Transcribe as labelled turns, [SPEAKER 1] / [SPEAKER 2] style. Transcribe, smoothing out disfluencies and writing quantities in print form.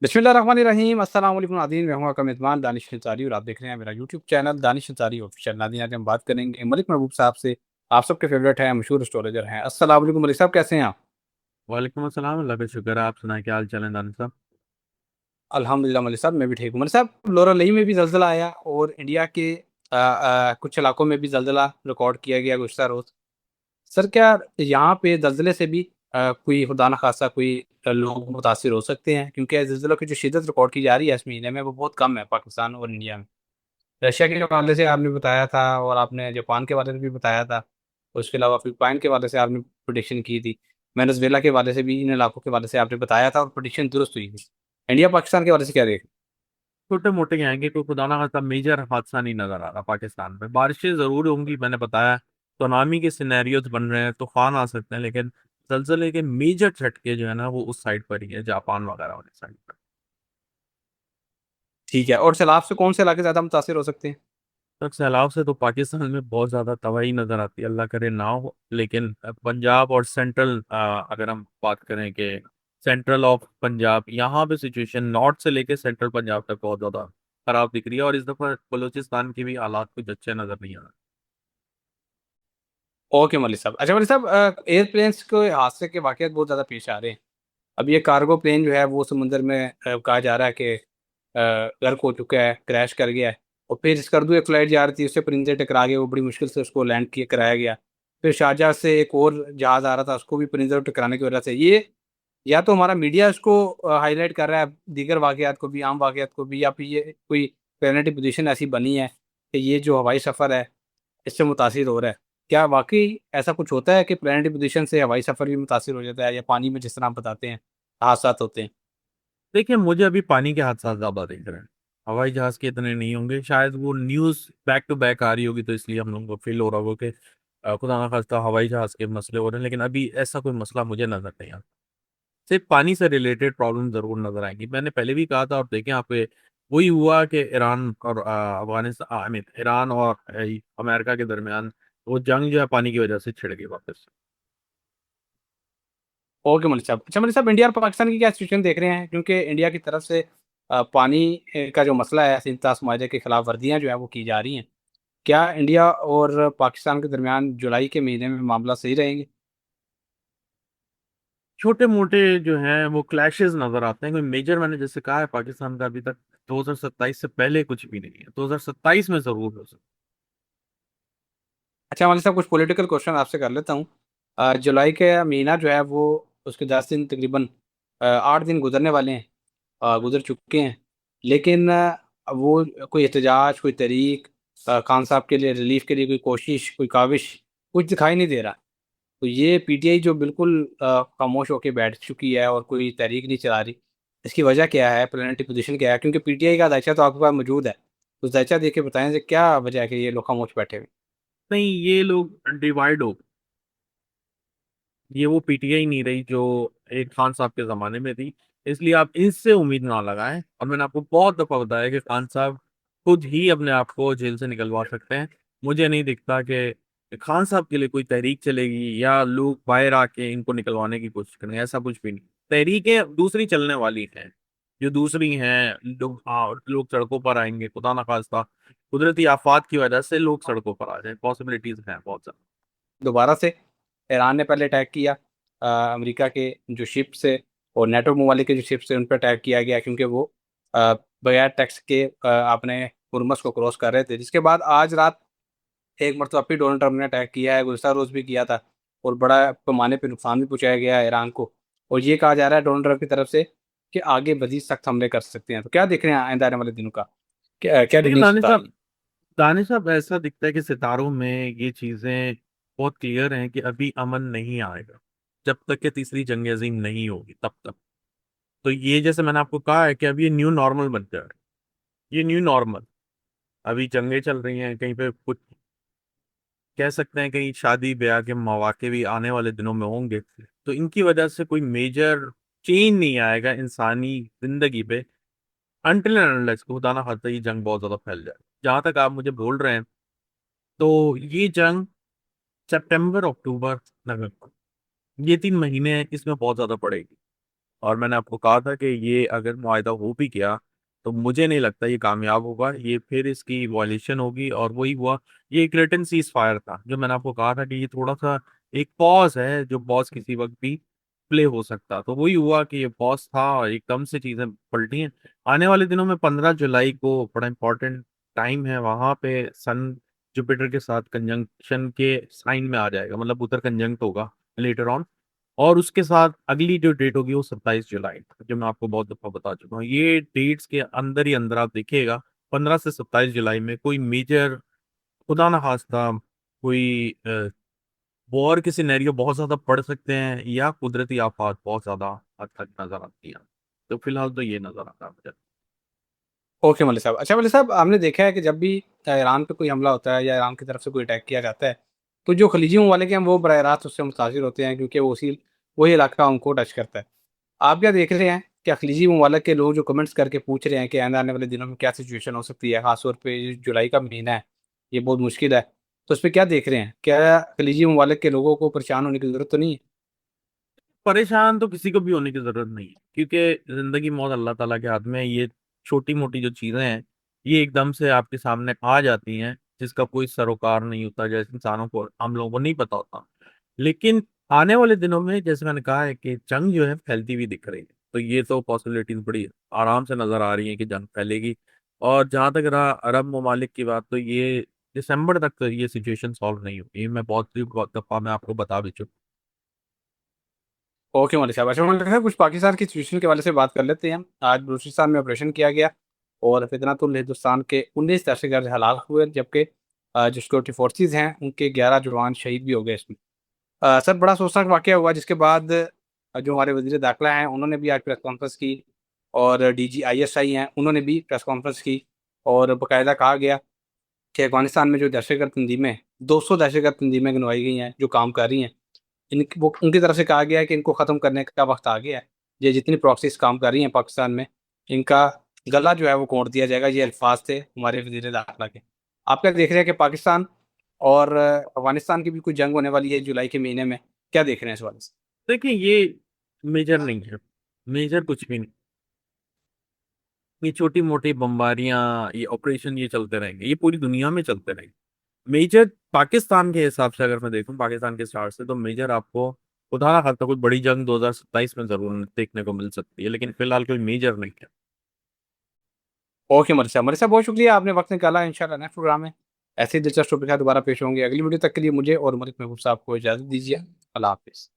[SPEAKER 1] बिस्मिल्लाहिर्रहमानिर्रहीम अस्सलाम वालेकुम नाज़रीन, मैं हूँ आपका मेज़बान दानिश अंसारी और आप देख रहे हैं मेरा YouTube channel Danish Ansari official. नाज़रीन, आज हम बात करेंगे मलिक महबूब साहब से। आप सबके फेवरेट हैं, मशहूर एस्ट्रोलॉजर हैं। अस्सलाम वालेकुम मलिक साहब, कैसे हैं आप?
[SPEAKER 2] वालेकुम अस्सलाम। अल्लाह का शुक्र है। आप सुनाए क्या हाल चाल है दानिश साहब?
[SPEAKER 1] अल्हम्दुलिल्लाह मलिक साहब, मैं भी ठीक हूँ। मलिक साहब, लोरालई में भी ज़लज़ला आया और इंडिया के कुछ इलाकों में भी ज़लज़ला रिकॉर्ड किया गया गुज़श्ता रोज़। सर, क्या यहाँ पे ज़लज़ले से भी कोई खुदा न ख़ास्ता कोई लोग मुतासिर हो सकते हैं? क्योंकि ज़लज़लों की जो शिद्दत रिकॉर्ड की जा रही है इस महीने में, वो बहुत कम है पाकिस्तान और इंडिया में। रशिया के हवाले से आपने बताया था और आपने जापान के बारे में भी बताया था। उसके अलावा फ़िलिपाइन के हवाले से आपने प्रेडिक्शन की थी। वेनेज़ुएला के हवाले से भी इन इलाकों के हवाले से आपने बताया था और प्रेडिक्शन दुरुस्त हुई थी। इंडिया पाकिस्तान के हवाले से क्या देख
[SPEAKER 2] छोटे मोटे क्या आएंगे, कोई खुदा ना खास्ता मेजर हादसा नहीं नजर आ रहा पाकिस्तान में। बारिशें जरूर होंगी, मैंने बताया। सुनामी के सिनेरियोज बन रहे हैं, तूफान आ सकते हैं, लेकिन जलजले के मेजर झटके जो है ना वो उस साइड पर ही है, जापान वगैरह वाली साइड पर।
[SPEAKER 1] ठीक है, और सैलाब से कौन से इलाके ज़्यादा मुतासिर हो सकते हैं?
[SPEAKER 2] तो सैलाब से तो पाकिस्तान में बहुत ज्यादा तबाही नजर आती है, अल्लाह करे ना हो। लेकिन पंजाब और सेंट्रल, अगर हम बात करें कि सेंट्रल ऑफ पंजाब, यहाँ पे सिचुएशन नॉर्थ से लेके सेंट्रल पंजाब तक बहुत ज्यादा खराब दिख रही है। और इस दफा बलूचिस्तान की भी हालात कुछ अच्छे नजर नहीं आ रहे।
[SPEAKER 1] ओके मलिक साहब। अच्छा मलिक साहब, एयरप्लेन्स के हादसे के वाक़यात बहुत ज़्यादा पेश आ रहे हैं। अब ये कार्गो प्लेन जो है वो समुंदर में कहा जा रहा है कि गर्क हो चुका है, क्रैश कर गया है। और फिर स्कर्दू एक फ़्लाइट जा रही थी, उससे परिंदे टकरा गए, वो बड़ी मुश्किल से उसको लैंड किया कराया गया। फिर शारजाह से एक और जहाज़ आ रहा था, उसको भी परिंदे टकराने की वजह से ये या तो हमारा मीडिया इसको हाइलाइट कर रहा है, दीगर वाक़यात को भी, आम वाक़यात को भी, या फिर ये कोई प्लैनेटरी पोज़ीशन ऐसी बनी है कि ये जो हवाई सफ़र है, इससे मुतासिर हो रहा है। क्या वाक़ई ऐसा कुछ होता है कि प्लैनेटरी पोज़ीशन से हवाई सफ़र भी मुतासिर हो जाता है या पानी में जिस तरह आप बताते हैं, हादसात होते हैं?
[SPEAKER 2] देखिए, मुझे अभी पानी के हादसा ज्यादा दिख रहे हैं, हवाई जहाज के इतने नहीं होंगे। शायद वो न्यूज बैक टू बैक आ रही होगी, तो इसलिए हम लोगों को फील हो रहा होगा कि खुदा ना खास्ता हवाई जहाज के मसले हो रहे हैं। लेकिन अभी ऐसा कोई मसला मुझे नजर नहीं आता। सिर्फ पानी से रिलेटेड प्रॉब्लम जरूर नजर आएंगी। मैंने पहले भी कहा था, और देखें यहाँ पे वही हुआ कि ईरान और अफगानिस्तान, आई मीन ईरान और अमेरिका के दरमियान वो जंग जो है पानी की वजह से छिड़ गई वापस।
[SPEAKER 1] ओके मलिक साहब। अच्छा मलिक साहब, इंडिया और पाकिस्तान की क्या सिचुएशन देख रहे हैं? क्योंकि इंडिया की तरफ से पानी का जो मसला है, सिंतास माहे के खिलाफ वर्दियाँ जो है वो की जा रही हैं। क्या इंडिया और पाकिस्तान के दरमियान जुलाई के महीने में मामला सही रहेंगे?
[SPEAKER 2] छोटे मोटे जो हैं वो क्लैशेस नजर आते हैं, कोई मेजर मैंने जैसे कहा है पाकिस्तान का अभी तक 2027 से पहले कुछ भी नहीं है। 2027 में जरूर हो सकता
[SPEAKER 1] अच्छा मलिक साहब, कुछ पॉलिटिकल क्वेश्चन आपसे कर लेता हूँ। जुलाई का महीना जो है वो उसके 10 दिन तकरीबन 8 दिन गुजरने वाले हैं, गुजर चुके हैं। लेकिन वो कोई एहतजाज, कोई तहरीक, खान साहब के लिए रिलीफ के लिए कोई कोशिश, कोई काविश, कुछ दिखाई नहीं दे रहा। तो ये पीटीआई जो बिल्कुल खामोश होके बैठ चुकी है और कोई तहरीक नहीं चला रही, इसकी वजह क्या है? प्लानिटरी पोजीशन क्या है? क्योंकि पीटीआई का दायचा तो आपके पास मौजूद है। उस दायचा देख के बताएं कि क्या वजह है कि ये लोग खामोश बैठे हुए?
[SPEAKER 2] है। नहीं, ये लोग डिवाइड हो, ये वो पीटीआई नहीं रही जो एक खान साहब के जमाने में थी। इसलिए आप इससे उम्मीद ना लगाएं। और मैंने आपको बहुत दफा बताया कि खान साहब खुद ही अपने आप को जेल से निकलवा सकते हैं। मुझे नहीं दिखता कि खान साहब के लिए कोई तहरीक चलेगी या लोग बाहर आके इनको निकलवाने की कोशिश करेंगे। ऐसा कुछ भी नहीं। तहरीकें दूसरी चलने वाली हैं, जो दूसरी हैं। लोग, हाँ, लोग सड़कों पर आएंगे, खुदा ना खास्ता कुदरती आफात की वजह से लोग सड़कों पर आ जाए, पॉसिबिलिटीज हैं बहुत ज्यादा।
[SPEAKER 1] दोबारा से ईरान ने पहले अटैक किया, अमेरिका के जो शिप्स है और नेटो ममालिक के जो शिप्स है उन पर अटैक किया गया, क्योंकि वो बगैर टैक्स के अपने हुर्मस को क्रॉस कर रहे थे। जिसके बाद आज रात एक मरतबा फिर डोनाल्ड ट्रंप ने अटैक किया है, गुज़श्ता रोज़ भी किया था और बड़ा पैमाने पे नुकसान भी पहुंचाया गया है ईरान को। और ये कहा जा रहा है डोनाल्ड ट्रंप की तरफ से कि आगे मज़ीद सख्त हमले कर सकते हैं। तो क्या देख रहे हैं आइंदा आने वाले दिनों का? क्या क्या
[SPEAKER 2] लेकिन
[SPEAKER 1] डिग्निस बता रही हैं?
[SPEAKER 2] दानिश साहब, ऐसा दिखता है कि सितारों में ये चीजें बहुत क्लियर हैं कि अभी अमन नहीं आएगा जब तक कि तीसरी जंग अजीम नहीं होगी, तब तक। तो ये जैसे मैंने आपको कहा है कि अब ये न्यू नॉर्मल बन जाए। ये न्यू नॉर्मल, अभी जंगें चल रही हैं कहीं पे, कुछ कह सकते हैं कहीं शादी ब्याह के मौके भी आने वाले दिनों में होंगे। तो इनकी वजह से कोई मेजर चेंज नहीं आएगा इंसानी जिंदगी पे, अनटिल एंड अनलेस खुदा ना खास्ता ये जंग बहुत ज्यादा फैल जाए। जहां तक आप मुझे बोल रहे हैं, तो ये जंग सितंबर, अक्टूबर, नवंबर, ये 3 महीने हैं, इसमें बहुत ज्यादा पड़ेगी। और मैंने आपको कहा था कि ये अगर मुआहदा हो भी गया तो मुझे नहीं लगता ये कामयाब होगा, ये फिर इसकी वॉयलेशन होगी। और वही हुआ, ये एक रिटन सीज फायर था जो मैंने आपको कहा था कि ये थोड़ा सा एक पॉज है, जो पॉज किसी वक्त भी प्ले हो सकता। तो वही हुआ कि ये पॉज था और एकदम से चीजें पलटी हैं। आने वाले दिनों में 15 जुलाई को बड़ा इंपॉर्टेंट टाइम है, वहां पे सन जुपिटर के साथ कंजंक्शन के साइन में आ जाएगा, मतलब उधर कंजंक्ट होगा लेटर ऑन। और उसके साथ अगली जो डेट होगी वो 27 जुलाई, जो मैं आपको बहुत दफा बता चुका हूँ। ये डेट्स के अंदर ही अंदर आप देखिएगा 15 से 27 जुलाई में कोई मेजर, खुदा ना खास्ता, कोई वॉर के सिनेरियो बहुत ज्यादा पड़ सकते हैं या कुदरती आफात बहुत ज्यादा हद तक नजर आती हैं। तो फिलहाल तो ये नजर आता है मुझे।
[SPEAKER 1] ओके मलिक साहब। अच्छा मलिक साहब, हमने देखा है कि जब भी ईरान पे कोई हमला होता है या ईरान की तरफ से कोई अटैक किया जाता है, तो जो खलीजी ममालिक हैं वो बरह रास्त उससे मुतासिर होते हैं, क्योंकि वो उसी वही इलाका उनको टच करता है। आप क्या देख रहे हैं, क्या खलीजी ममालिक के लोग जो कमेंट्स करके पूछ रहे हैं कि आने वाले दिनों में क्या सिचुएशन हो सकती है, खासतौर पे ये जुलाई का महीना है, ये बहुत मुश्किल है, तो उस पर क्या देख रहे हैं? क्या खलीजी ममालिक के लोगों को परेशान होने की जरूरत तो नहीं है?
[SPEAKER 2] परेशान तो किसी को भी होने की जरूरत नहीं है, क्योंकि जिंदगी मौत अल्लाह ताला के हाथ में है। ये छोटी मोटी जो चीजें हैं ये एकदम से आपके सामने आ जाती हैं, जिसका कोई सरोकार नहीं होता, जैसे इंसानों को, हम लोगों को नहीं पता होता। लेकिन आने वाले दिनों में जैसे मैंने कहा है कि जंग जो है फैलती हुई दिख रही है, तो ये तो पॉसिबिलिटीज बड़ी आराम से नजर आ रही है कि जंग फैलेगी। और जहां तक रहा अरब ममालिक की बात, तो ये दिसंबर तक तो ये सिचुएशन सॉल्व नहीं होगी, मैं बहुत दफा मैं आपको बता भी चुका।
[SPEAKER 1] ओके मौलवी साहब। अच्छा मौलवी साहब, कुछ पाकिस्तान की सिचुएशन के वाले से बात कर लेते हैं। आज बलूचिस्तान में ऑपरेशन किया गया और फितनातुल हिंदुस्तान के 19 दहशतगर्द हलाक हुए, जबकि जो सिक्योरिटी फोर्सेज हैं उनके 11 जवान शहीद भी हो गए इसमें। सर, बड़ा अफसोसनाक वाक़या हुआ, जिसके बाद जो हमारे वज़ीर दाखिला हैं उन्होंने भी आज प्रेस कॉन्फ्रेंस की, और डीजी आईएसआई हैं उन्होंने भी प्रेस कॉन्फ्रेंस की, और बाकायदा कहा गया कि अफ़गानिस्तान में जो दहशतगर्द तंजीमें, 200 दहशतगर्द तंजीमें गिनवाई गई हैं जो काम कर रही हैं, उनकी तरफ से कहा गया है कि इनको ख़त्म करने का वक्त आ गया है। ये जितनी प्रॉक्सीज काम कर रही हैं पाकिस्तान में, इनका गला जो है वो कोड़ दिया जाएगा। ये अल्फाज थे हमारे वजीर दाखिला के। आप क्या देख रहे हैं कि पाकिस्तान और अफगानिस्तान की भी कोई जंग होने वाली है जुलाई के महीने में? क्या देख रहे हैं इस वाले से?
[SPEAKER 2] देखिए ये मेजर नहीं है, मेजर कुछ भी नहीं। ये छोटी मोटी बमबारियां, ये ऑपरेशन ये चलते रहेंगे, ये पूरी दुनिया में चलते रहेंगे। मेजर पाकिस्तान के हिसाब से अगर मैं देखूं, पाकिस्तान के स्टार से, तो मेजर आपको उदाहरण खाता कोई बड़ी जंग 2027 में जरूर देखने को मिल सकती है, लेकिन फिलहाल कोई मेजर नहीं है।
[SPEAKER 1] ओके मरी साहब, बहुत शुक्रिया, आपने वक्त निकाला। इंशाल्लाह नेक्स्ट प्रोग्राम में ऐसे ही दिलचस्प टॉपिक के साथ दोबारा पेश होंगे। अगली वीडियो तक के लिए मुझे और मलिक महबूब साहब को इजाज़त दीजिए। अल्लाह हाफिज़।